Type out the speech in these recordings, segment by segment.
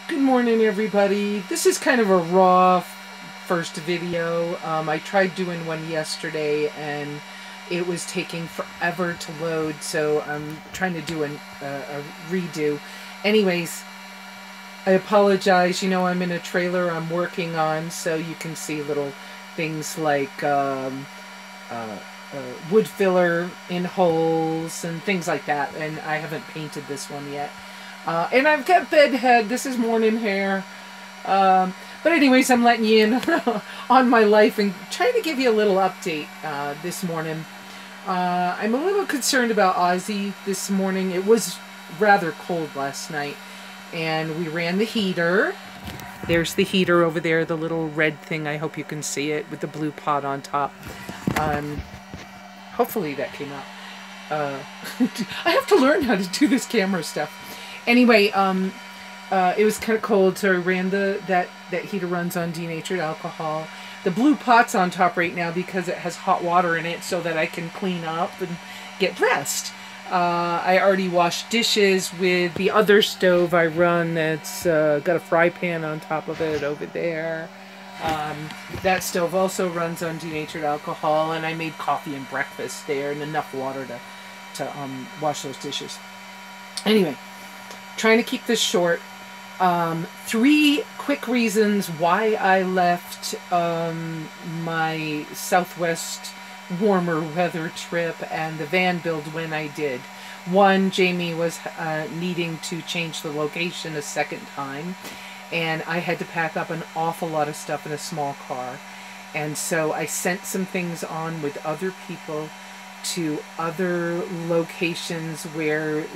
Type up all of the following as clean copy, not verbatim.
Good morning, everybody. This is kind of a raw first video. I tried doing one yesterday and it was taking forever to load, so I'm trying to do a redo. Anyways, I apologize. You know, I'm in a trailer I'm working on, so you can see little things like uh, wood filler in holes and things like that, and I haven't painted this one yet. And I've got bed head. This is morning hair. But anyways, I'm letting you in on my life and trying to give you a little update this morning. I'm a little concerned about Ozzy this morning. It was rather cold last night, and we ran the heater. There's the heater over there, the little red thing. I hope you can see it with the blue pot on top. Hopefully that came out. I have to learn how to do this camera stuff. Anyway, it was kind of cold, so I ran that heater runs on denatured alcohol. The blue pot's on top right now because it has hot water in it so that I can clean up and get dressed. I already washed dishes with the other stove I run that's got a fry pan on top of it over there. That stove also runs on denatured alcohol, and I made coffee and breakfast there and enough water to wash those dishes. Anyway, trying to keep this short. 3 quick reasons why I left my Southwest warmer weather trip and the van build when I did. 1, Jamie was needing to change the location a second time, and I had to pack up an awful lot of stuff in a small car. And so I sent some things on with other people to other locations where,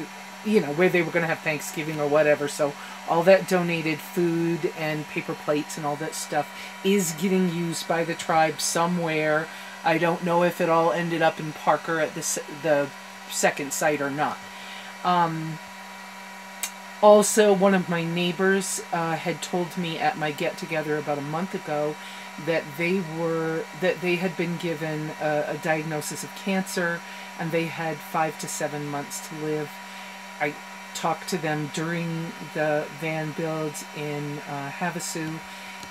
you know, where they were going to have Thanksgiving or whatever. So all that donated food and paper plates and all that stuff is getting used by the tribe somewhere. I don't know if it all ended up in Parker at the second site or not. Also, one of my neighbors had told me at my get-together about a month ago that they had been given a diagnosis of cancer, and they had 5 to 7 months to live. I talked to them during the van builds in Havasu,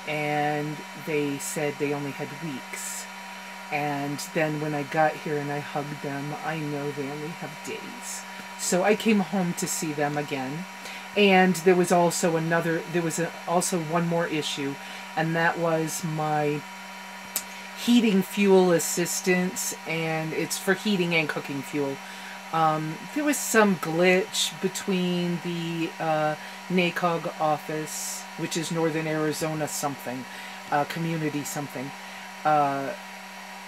and they said they only had weeks. And then when I got here and I hugged them, I know they only have days. So I came home to see them again. And there was also also one more issue, and that was my heating fuel assistance, and it's for heating and cooking fuel. There was some glitch between the NACOG office, which is Northern Arizona something, community something.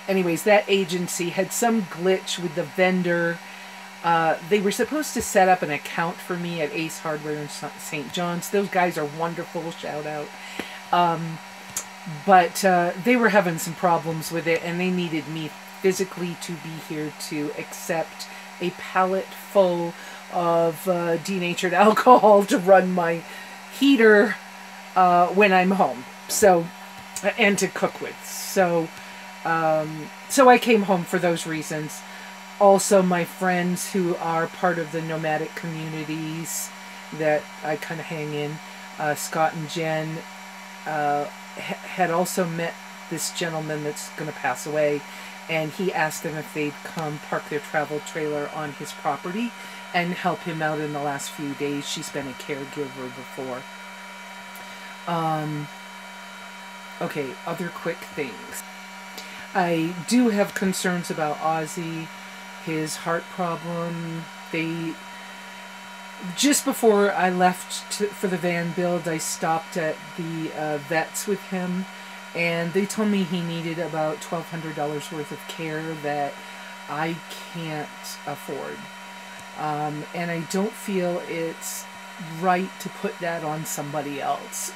Anyways, that agency had some glitch with the vendor. They were supposed to set up an account for me at Ace Hardware in St. John's. Those guys are wonderful, shout out. But they were having some problems with it, and they needed me physically to be here to accept a pallet full of denatured alcohol to run my heater when I'm home. So, and to cook with. So I came home for those reasons. Also, my friends who are part of the nomadic communities that I kind of hang in, Scott and Jen, had also met this gentleman that's going to pass away, and he asked them if they'd come park their travel trailer on his property and help him out in the last few days. She's been a caregiver before. Okay, other quick things. I do have concerns about Ozzy, his heart problem. Just before I left for the van build, I stopped at the vets with him, and they told me he needed about $1,200 worth of care that I can't afford. And I don't feel it's right to put that on somebody else.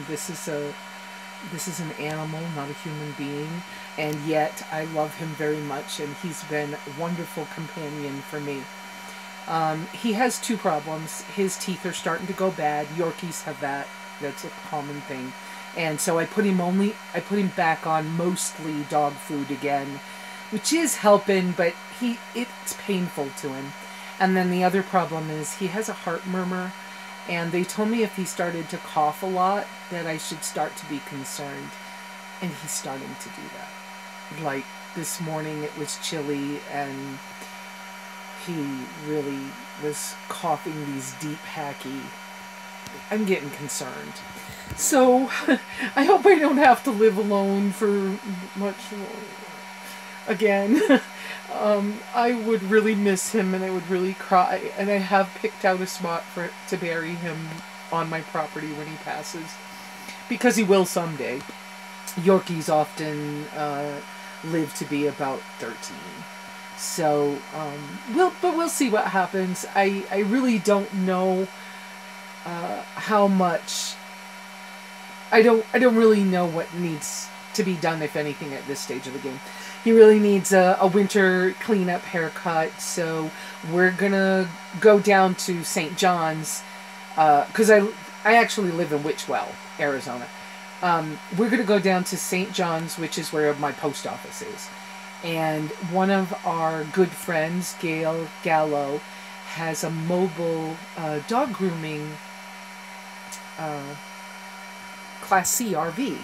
This is an animal, not a human being, and yet I love him very much, and he's been a wonderful companion for me. He has 2 problems. His teeth are starting to go bad. Yorkies have that. That's a common thing. And so I put him back on mostly dog food again, which is helping, but it's painful to him. And then the other problem is he has a heart murmur, And they told me if he started to cough a lot, that I should start to be concerned. And he's starting to do that. Like this morning it was chilly and he really was coughing these deep, hacky. I'm getting concerned. So I hope I don't have to live alone for much longer. Again, I would really miss him and I would really cry. And I have picked out a spot to bury him on my property when he passes. Because he will someday. Yorkies often live to be about 13. So, we'll see what happens. I really don't know how much. I don't really know what needs to be done, if anything, at this stage of the game. He really needs a winter cleanup haircut, so we're gonna go down to St. John's, because I actually live in Witchwell, Arizona. We're gonna go down to St. John's, which is where my post office is. And one of our good friends, Gail Gallo, has a mobile dog grooming Class C RV.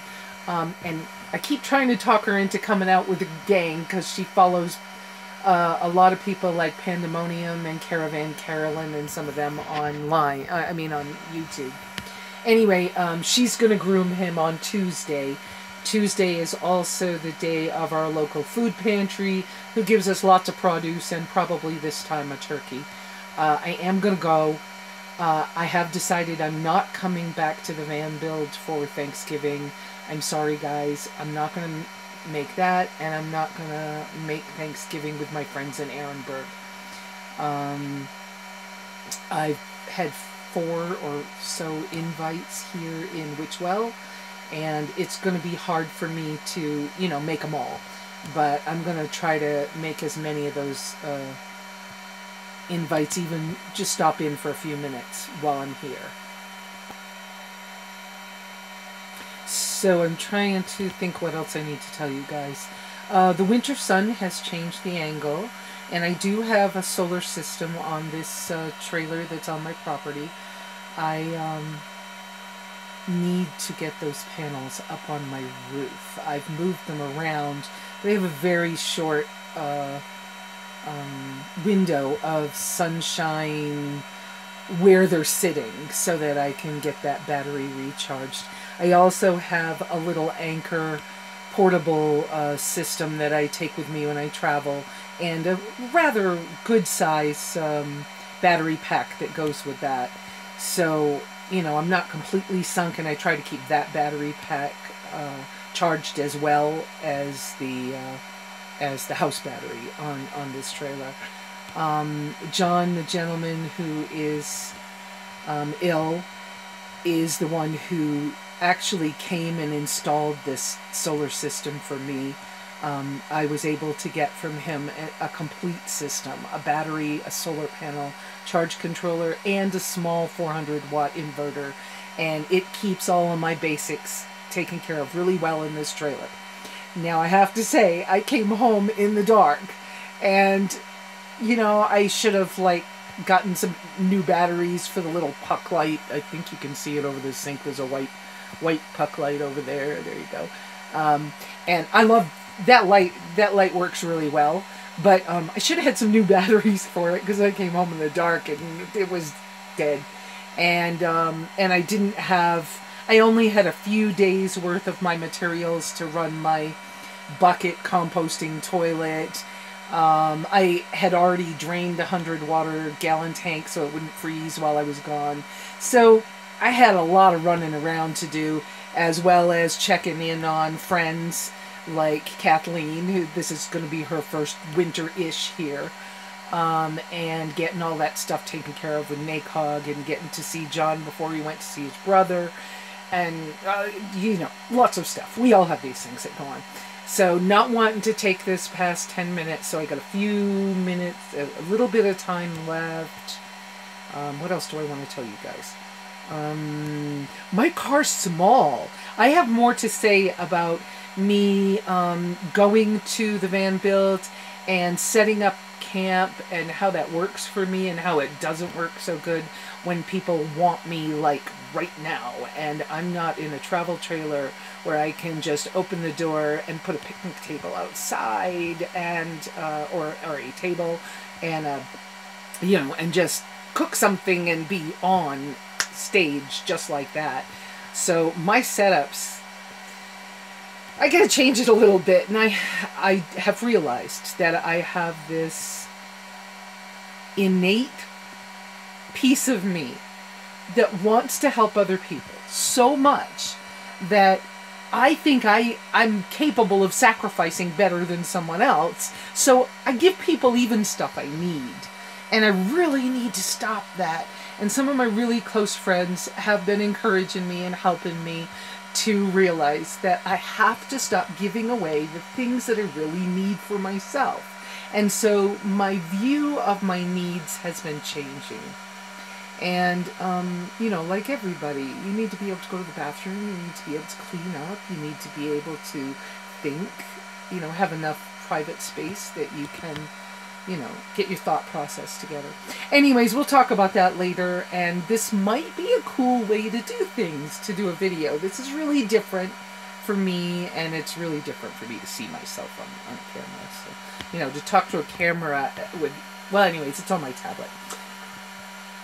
And I keep trying to talk her into coming out with a gang because she follows a lot of people like Pandemonium and Caravan Carolyn and some of them online. I mean on YouTube. Anyway, she's going to groom him on Tuesday. Tuesday is also the day of our local food pantry, who gives us lots of produce and probably this time a turkey. I am going to go. I have decided I'm not coming back to the van build for Thanksgiving. I'm sorry, guys. I'm not going to make that, and I'm not going to make Thanksgiving with my friends in Ehrenberg. I've had 4 or so invites here in Witchwell, and it's going to be hard for me to, you know, make them all. But I'm going to try to make as many of those invites, even just stop in for a few minutes while I'm here. So I'm trying to think what else I need to tell you guys. The winter sun has changed the angle, and I do have a solar system on this trailer that's on my property. I need to get those panels up on my roof. I've moved them around. They have a very short window of sunshine where they're sitting so that I can get that battery recharged. I also have a little Anchor portable system that I take with me when I travel, and a rather good size battery pack that goes with that. So, you know, I'm not completely sunk, and I try to keep that battery pack charged as well as the house battery on this trailer. John, the gentleman who is ill, is the one who actually came and installed this solar system for me. I was able to get from him a complete system, a battery, a solar panel, charge controller, and a small 400-watt inverter, and it keeps all of my basics taken care of really well in this trailer. Now, I have to say, I came home in the dark, and, you know, I should have, like, gotten some new batteries for the little puck light. I think you can see it over the sink. There's a white puck light over there. There you go. And I love that light. That light works really well. But I should have had some new batteries for it because I came home in the dark and it was dead. And I didn't have... I only had a few days worth of my materials to run my bucket composting toilet. I had already drained a 100-water gallon tank so it wouldn't freeze while I was gone. So I had a lot of running around to do, as well as checking in on friends like Kathleen, who this is going to be her first winter-ish here, and getting all that stuff taken care of with NACOG, and getting to see John before he went to see his brother, and, you know, lots of stuff. We all have these things that go on. So not wanting to take this past 10 minutes, so I got a few minutes, a little bit of time left. What else do I want to tell you guys? My car's small. I have more to say about me going to the van build and setting up camp and how that works for me and how it doesn't work so good when people want me like right now, and I'm not in a travel trailer where I can just open the door and put a picnic table outside and or a table and and just cook something and be on stage just like that. So my setups, I gotta change it a little bit, and I have realized that I have this innate piece of me that wants to help other people so much that I think I'm capable of sacrificing better than someone else. So I give people even stuff I need. And I really need to stop that. And some of my really close friends have been encouraging me and helping me to realize that I have to stop giving away the things that I really need for myself. And so my view of my needs has been changing. And, like everybody, you need to be able to go to the bathroom, you need to be able to clean up, you need to be able to think, have enough private space that you can, get your thought process together. Anyways, we'll talk about that later, and this might be a cool way to do things, to do a video. This is really different for me, and it's really different for me to see myself on camera. So, to talk to a camera anyways, it's on my tablet.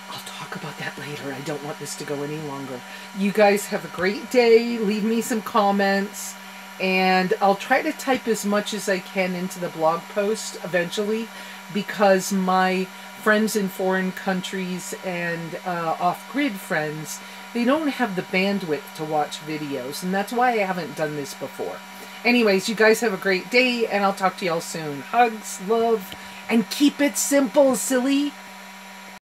I'll talk about that later. I don't want this to go any longer. You guys have a great day. Leave me some comments. And I'll try to type as much as I can into the blog post eventually, because my friends in foreign countries and off-grid friends, they don't have the bandwidth to watch videos. And that's why I haven't done this before. Anyways, you guys have a great day, and I'll talk to y'all soon. Hugs, love, and keep it simple, silly.